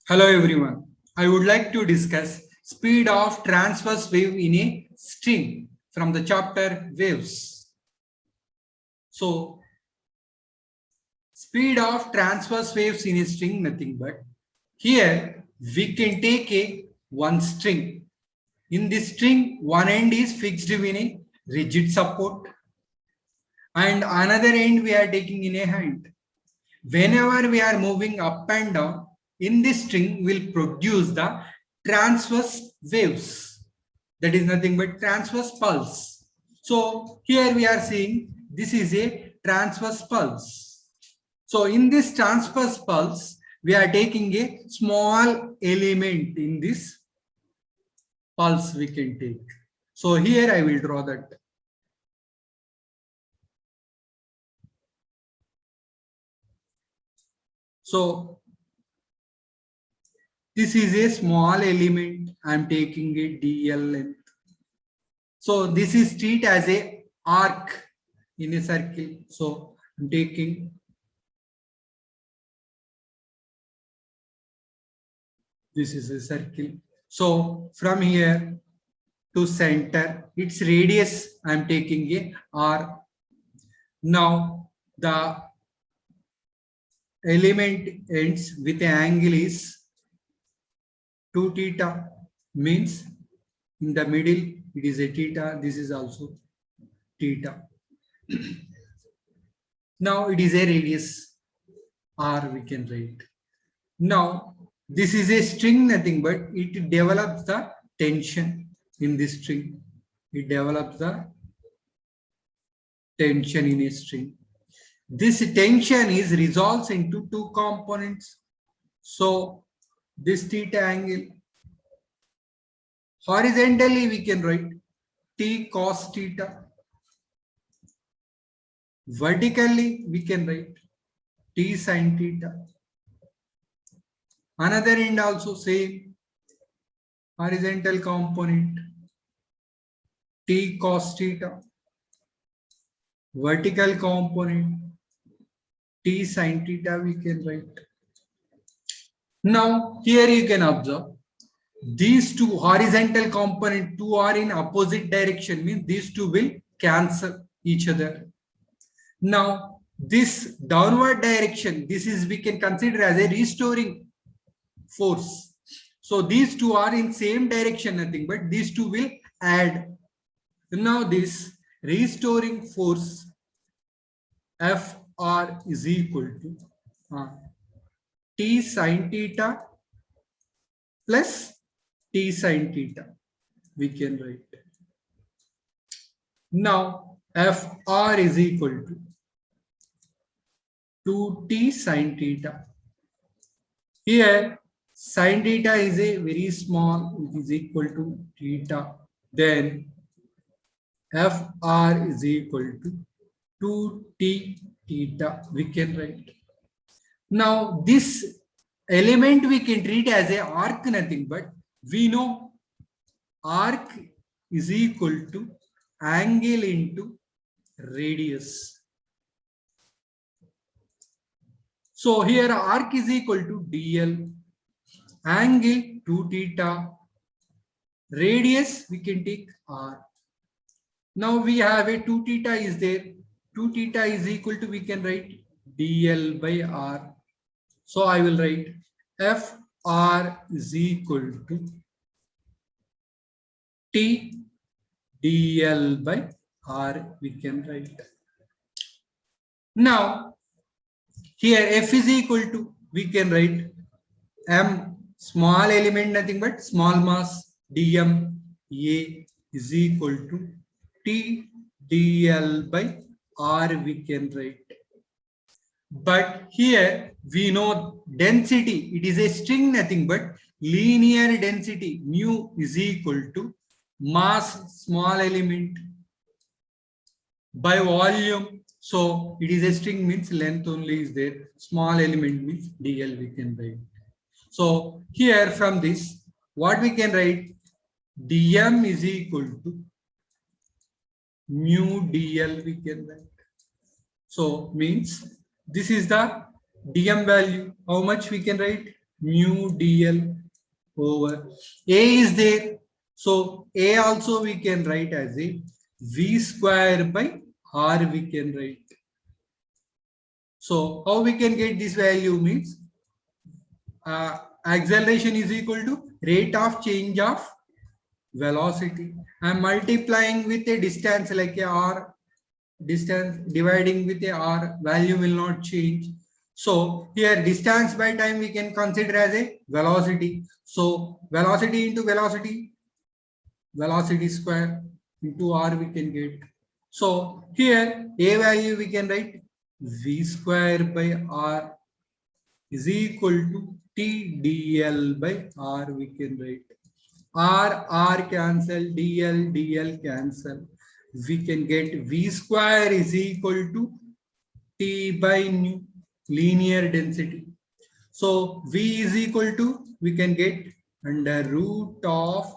Hello everyone. I would like to discuss speed of transverse wave in a string from the chapter waves. So speed of transverse waves in a string nothing but here we can take a one string. In this string one end is fixed in a rigid support and another end we are taking in a hand. Whenever we are moving up and down in this string will produce the transverse waves, that is nothing but transverse pulse. So here we are seeing this is a transverse pulse. So in this transverse pulse we are taking a small element in this pulse we can take. So here I will draw that. So this is a small element. I am taking a dl length. So this is treated as a arc in a circle. So I'm taking this is a circle. So from here to center, its radius I'm taking a r. Now the element ends with an angle is 2 theta, means in the middle it is a theta. This is also theta. Now it is a radius r we can write. Now this is a string nothing but it develops the tension in this string. It develops the tension in a string. This tension is resolves into two components. So this theta angle horizontally we can write t cos theta. Vertically we can write t sin theta. Another end also same horizontal component t cos theta. Vertical component t sin theta we can write. Now here you can observe these two horizontal component two are in opposite direction, means these two will cancel each other. Now this downward direction, this is we can consider as a restoring force. So these two are in same direction nothing but these two will add. Now this restoring force Fr is equal to t sin theta plus t sin theta we can write. Now Fr is equal to 2t sin theta. Here sin theta is a very small, it is equal to theta. Then Fr is equal to 2t theta we can write. Now this element we can treat as a arc nothing but we know arc is equal to angle into radius. So here arc is equal to dl, angle 2 theta, radius we can take r. Now we have a 2 theta is there, 2 theta is equal to we can write dl by r. So I will write Fr is equal to T dl by r we can write. Now here F is equal to we can write m small element nothing but small mass dm a is equal to T dl by r we can write. But here we know density, it is a string nothing but linear density mu is equal to mass small element by volume. So it is a string means length only is there, small element means dl we can write. So here from this what we can write, dm is equal to mu dl we can write. So means this is the dm value. How much we can write? mu dl over A is there. So A also we can write as a V square by R we can write. So how we can get this value means acceleration is equal to rate of change of velocity. I am multiplying with a distance like a r, distance dividing with a r, value will not change. So here distance by time we can consider as a velocity. So velocity into velocity, velocity square into r we can get. So here a value we can write v square by r is equal to t dl by r we can write. R cancel, dl cancel. We can get V square is equal to T by nu, linear density. So V is equal to, we can get under root of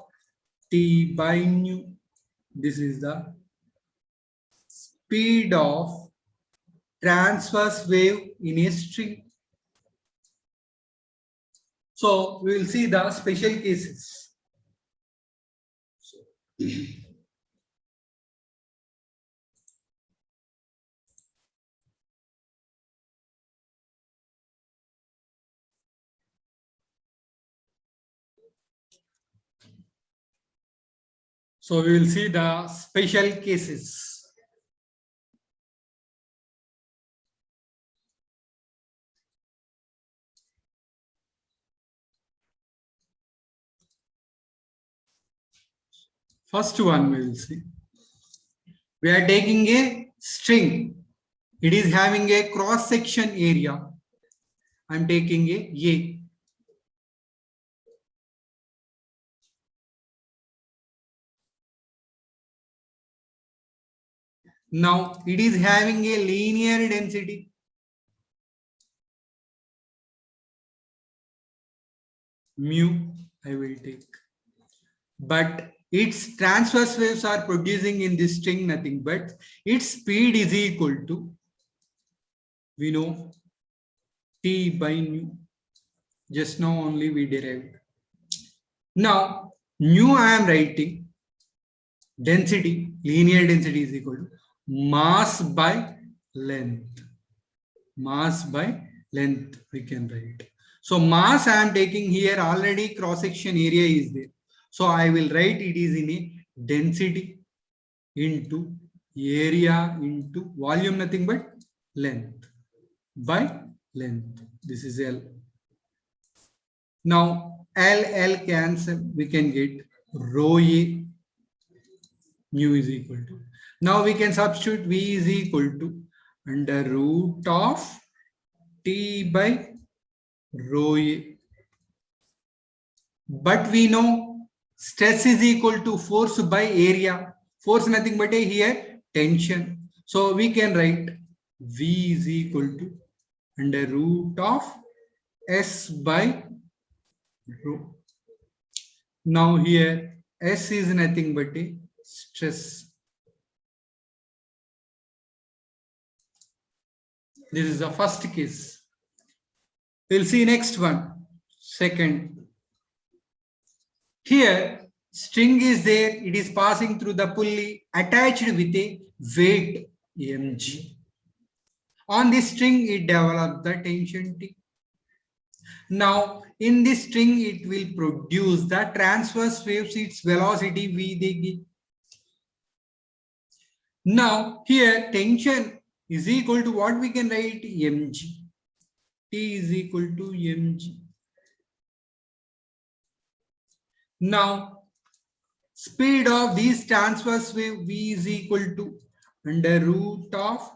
T by nu. This is the speed of transverse wave in a string. So we will see the special cases. So we will see the special cases. First one we will see. We are taking a string. It is having a cross section area. I am taking a. Now it is having a linear density. Mu I will take. But its transverse waves are producing in this string nothing but its speed is equal to, we know, T by nu. Just now only we derived. Now nu I am writing density, linear density is equal to mass by length. Mass by length we can write. So mass I am taking here, already cross section area is there. So I will write it is in a density into area into volume, nothing but length by length. This is L. Now L cancel, we can get rho A, mu is equal to. Now we can substitute V is equal to under root of T by rho A. But we know stress is equal to force by area. Force nothing but a here tension. So we can write V is equal to under root of S by rho. Now here S is nothing but a stress. This is the first case. We'll see next one. Second. Here string is there. It is passing through the pulley attached with a weight mg. On this string it develops the tension T. Now in this string it will produce the transverse waves, its velocity V they give. Now here tension is equal to what we can write mg. T is equal to mg. Now speed of these transverse wave V is equal to under root of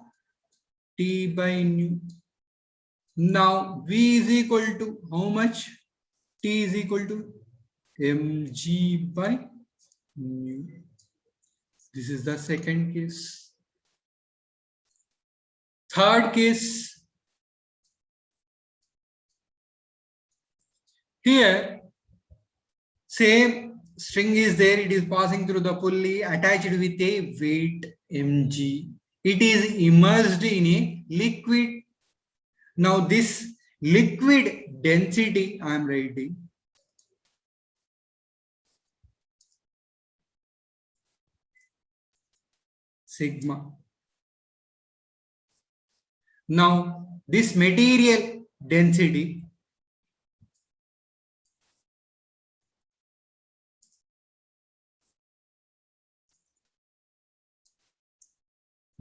T by nu. Now V is equal to how much? T is equal to mg by nu. This is the second case. Third case. Here same string is there. It is passing through the pulley attached with a weight mg. It is immersed in a liquid. Now this liquid density I am writing sigma. Now this material density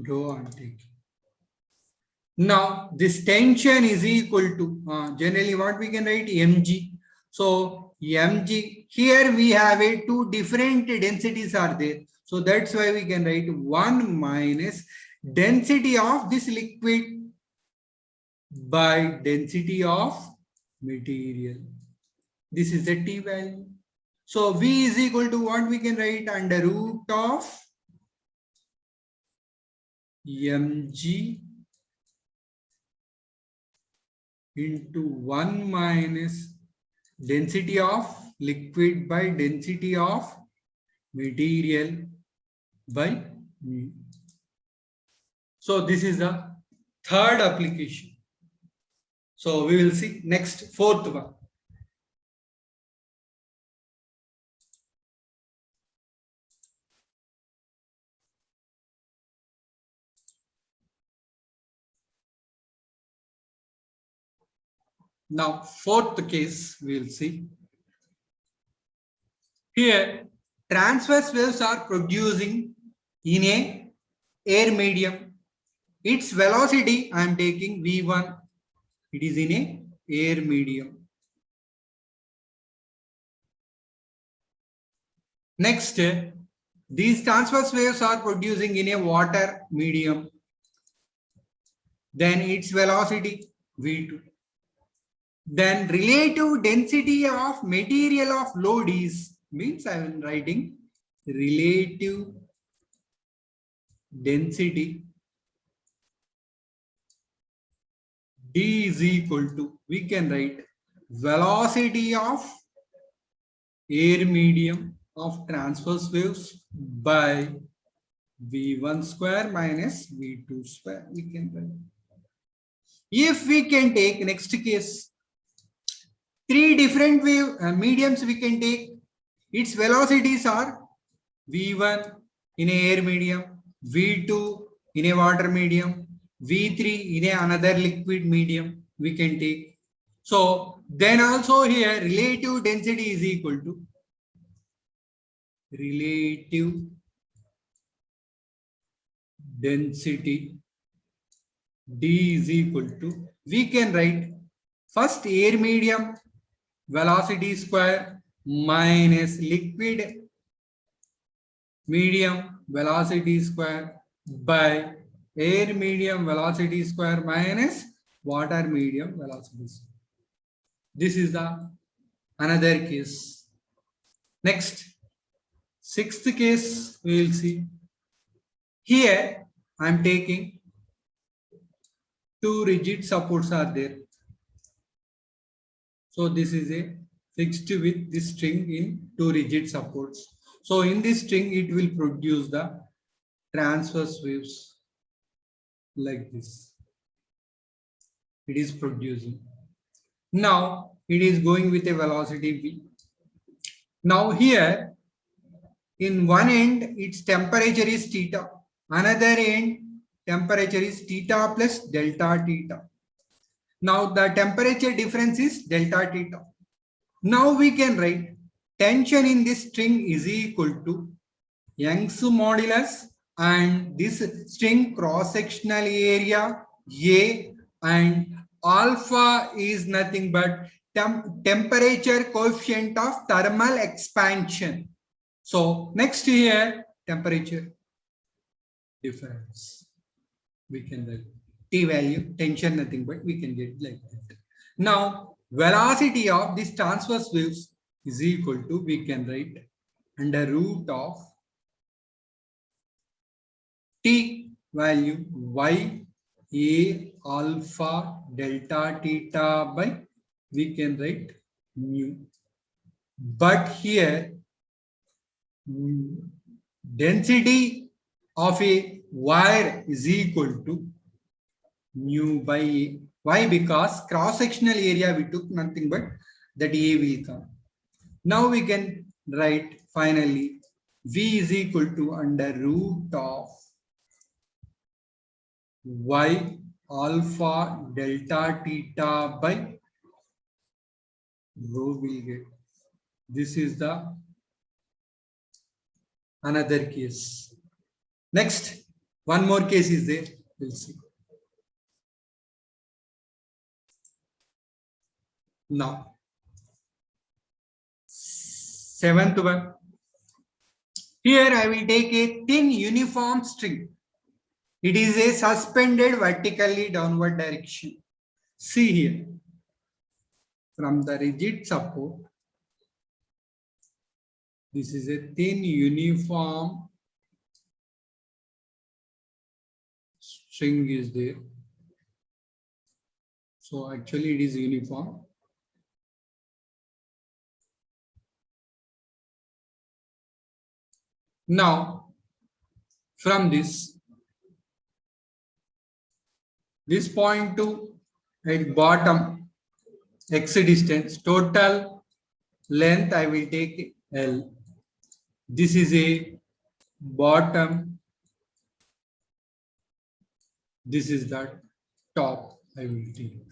rho I'm taking. Now this tension is equal to generally what we can write mg. So mg, here we have a two different densities are there. So that's why we can write 1 minus density of this liquid by density of material. This is the T value. So V is equal to what we can write under root of mg into 1 minus density of liquid by density of material by mu. So this is the third application. So we will see next fourth one. Now fourth case we will see. Here transverse waves are producing in a air medium. Its velocity I am taking v1. It is in a air medium. Next, these transverse waves are producing in a water medium. Then its velocity v2. Then relative density of material of load is, means I am writing relative density d is equal to, we can write velocity of air medium of transverse waves by v1 square minus v2 square. We can write. If we can take next case, three different wave mediums we can take. Its velocities are v1 in a air medium, v2 in a water medium, v3 in a another liquid medium we can take. So then also here relative density is equal to relative density d is equal to, we can write first air medium velocity square minus liquid medium velocity square by air medium velocity square minus water medium velocity square. This is the another case. Next, sixth case we will see. Here I am taking two rigid supports are there. So this is a fixed with this string in two rigid supports. So in this string it will produce the transverse waves like this. It is producing. Now it is going with a velocity v. Now here in one end its temperature is theta, another end temperature is theta plus delta theta. Now the temperature difference is delta theta. Now we can write tension in this string is equal to Young's modulus and this string cross-sectional area A, and alpha is nothing but temperature coefficient of thermal expansion. So next here temperature difference. We can write T value, tension nothing but we can get like that. Now velocity of this transverse waves is equal to, we can write under root of T value y a alpha delta theta by, we can write mu. But here density of a wire is equal to mu by A. Why? Because cross-sectional area we took nothing but that A will come. Now we can write finally V is equal to under root of Y alpha delta theta by rho will get. This is the another case. Next, one more case is there. We'll see. Now, seventh one. Here I will take a thin uniform string. It is a suspended vertically downward direction. See here. From the rigid support, this is a thin uniform string is there. So actually it is uniform. Now, from this point to at bottom x distance, total length I will take L. This is a bottom. This is the top I will take.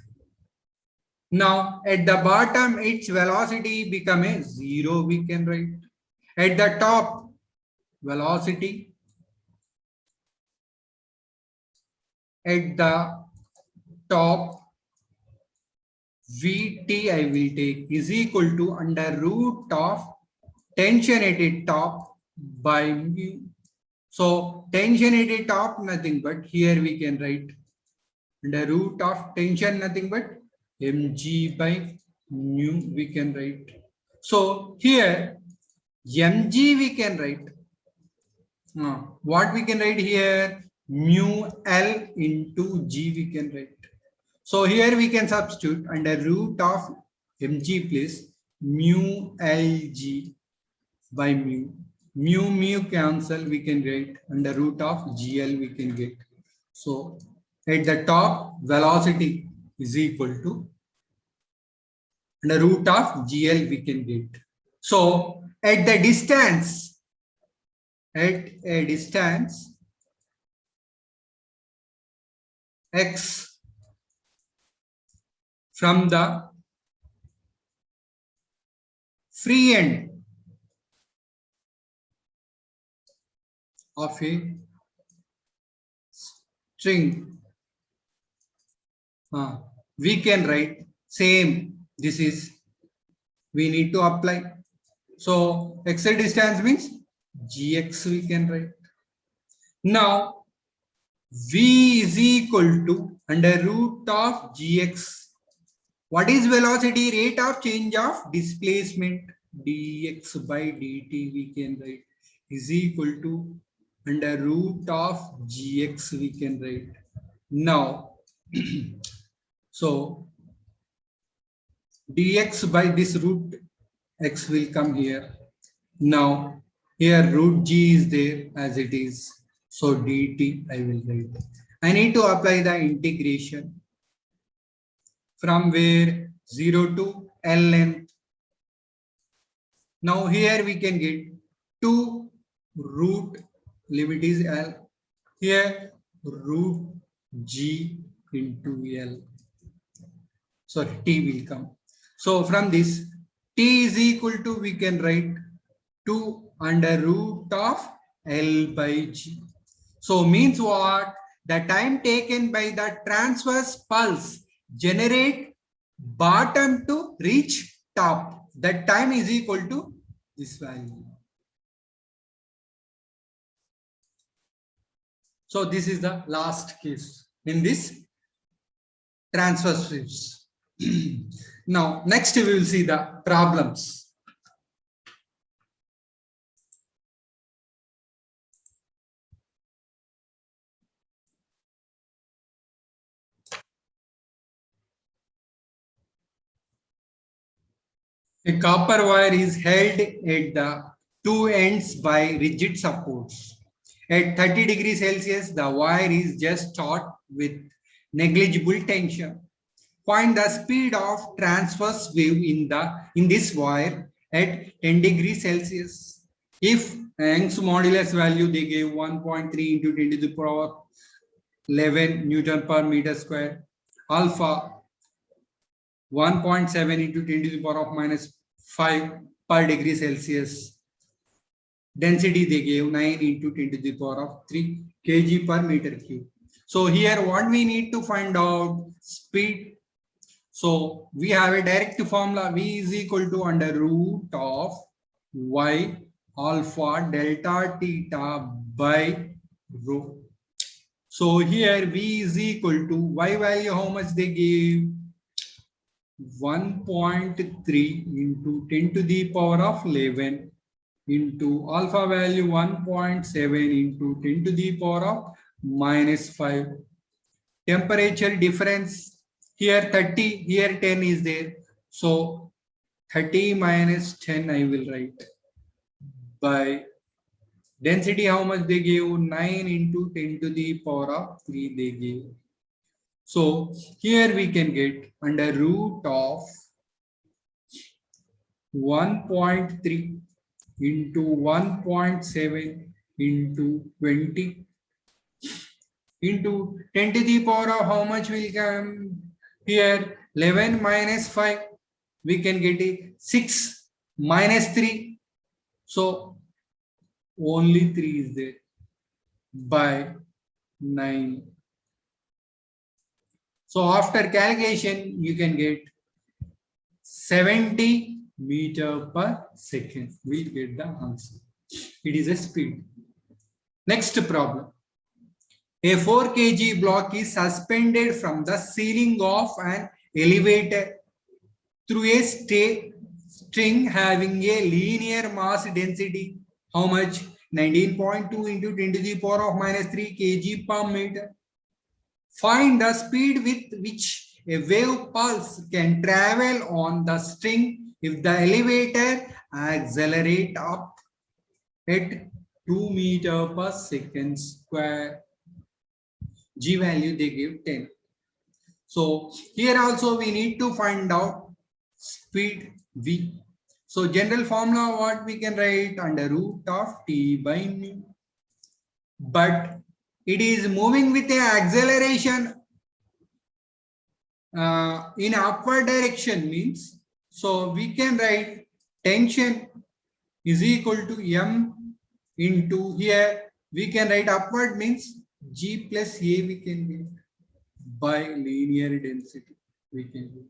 Now at the bottom its velocity become a 0 we can write. At the top velocity at the top Vt I will take is equal to under root of tension at the top by mu. So tension at the top nothing but here we can write under root of tension nothing but mg by mu we can write. So here mg we can write. What we can write here? Mu L into G we can write. So here we can substitute under root of mg place mu Lg by mu. Mu cancel we can write under root of GL we can get. So at the top velocity is equal to under root of GL we can get. So at the distance, at a distance x from the free end of a string, we can write same. This is we need to apply. So x distance means gx we can write. Now v is equal to under root of gx. What is velocity? Rate of change of displacement dx by dt we can write is equal to under root of gx we can write. Now so dx by this root x will come here. Now here root g is there as it is. So dt I will write. I need to apply the integration from where 0 to L length. Now here we can get 2 root limit is L. Here root g into L. Sorry, t will come. So from this t is equal to we can write 2 under root of L by G. So means what? The time taken by the transverse pulse generate bottom to reach top. That time is equal to this value. So this is the last case in this transverse sweeps. Now next we will see the problems. A copper wire is held at the two ends by rigid supports. At 30 degrees Celsius, the wire is just taut with negligible tension. Find the speed of transverse wave in this wire at 10 degrees Celsius. If Young's modulus value they gave 1.3 into 10 to the power 11 Newton per meter square, alpha 1.7 into 10 to the power of minus 5 per degree Celsius. Density they gave 9 into 10 to the power of 3 kg per meter cube. So here what we need to find out speed. So we have a direct formula. V is equal to under root of y alpha delta theta by rho. So here V is equal to y value, how much they give? 1.3 into 10 to the power of 11 into alpha value 1.7 into 10 to the power of minus 5. Temperature difference here 30, here 10 is there. So 30 minus 10 I will write by density, how much they give? 9 into 10 to the power of 3 they give. So here we can get under root of 1.3 into 1.7 into 20 into 10 to the power of how much will come here? 11 minus 5, we can get it 6 minus 3. So only 3 is there by 9. So after calculation, you can get 70 meter per second. We'll get the answer. It is a speed. Next problem. A 4 kg block is suspended from the ceiling of an elevator through a string having a linear mass density. How much? 19.2 into 10 to the power of minus 3 kg per meter. Find the speed with which a wave pulse can travel on the string if the elevator accelerates up at 2 meter per second square. G value they give 10. So here also we need to find out speed V. So general formula what we can write under root of T by mu. But it is moving with an acceleration in upward direction means, so we can write tension is equal to M into here we can write upward means G plus A we can get by linear density we can get.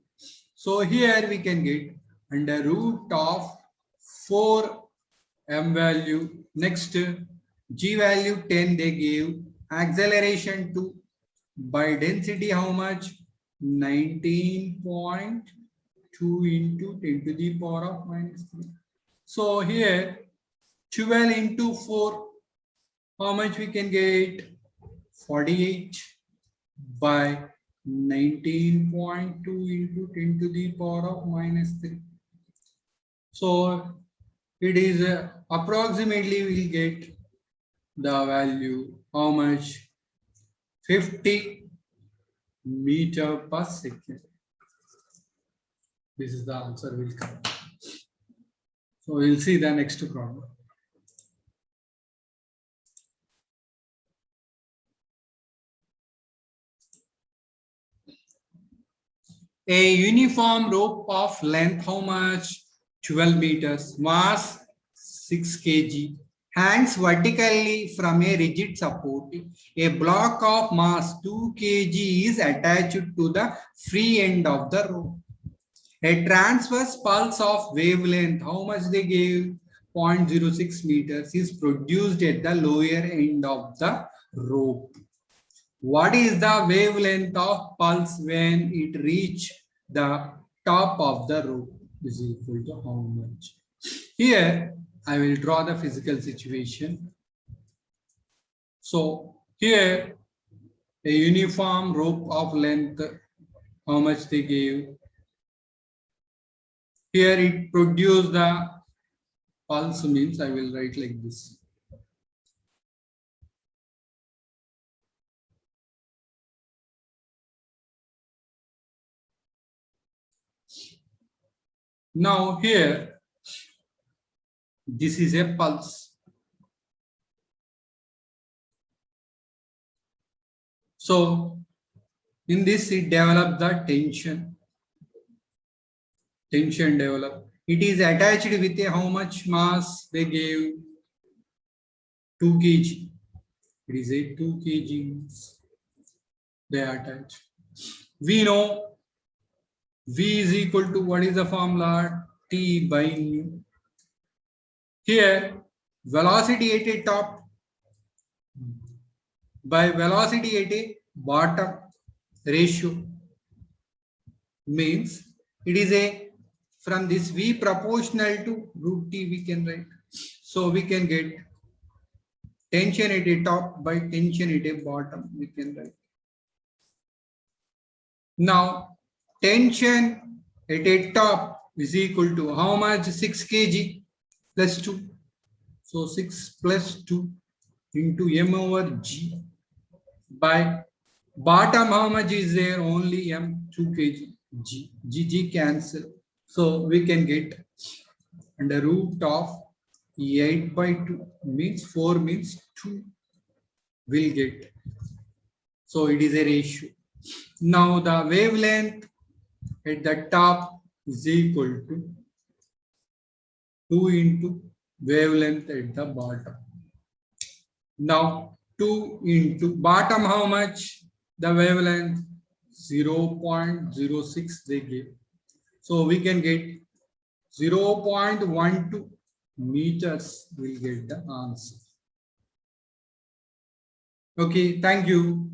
So here we can get under root of 4 M value. Next G value 10 they gave, acceleration 2 by density how much? 19.2 into 10 to the power of minus 3. So here 12 into 4, how much we can get? 48 by 19.2 into 10 to the power of minus 3. So it is approximately we'll get the value how much? 50 meter per second. This is the answer will come. So we'll see the next problem. A uniform rope of length, how much? 12 meters, mass 6 kg, hangs vertically from a rigid support. A block of mass 2 kg is attached to the free end of the rope. A transverse pulse of wavelength, how much they gave? 0.06 meters is produced at the lower end of the rope. What is the wavelength of pulse when it reach the top of the rope? Is equal to how much? Here I will draw the physical situation. So here a uniform rope of length, how much they gave? Here it produced the pulse means I will write like this. Now here, this is a pulse. So in this, it develops the tension. Tension develop. It is attached with a how much mass they gave? 2 kg. It is a 2 kg. They are attached. We know V is equal to what is the formula? T by nu. Here, velocity at a top by velocity at a bottom ratio means it is a from this V proportional to root T we can write. So we can get tension at a top by tension at a bottom we can write. Now tension at a top is equal to how much? 6 kg plus 2. So 6 plus 2 into m over g by bottom how much is there? Only m, 2 kg. G cancel. So we can get under root of 8 by 2 means 4 means 2 will get. So it is a ratio. Now the wavelength at the top is equal to 2 into wavelength at the bottom. Now 2 into bottom how much? The wavelength 0.06 they give. So we can get 0.12 meters will get the answer. Okay, thank you.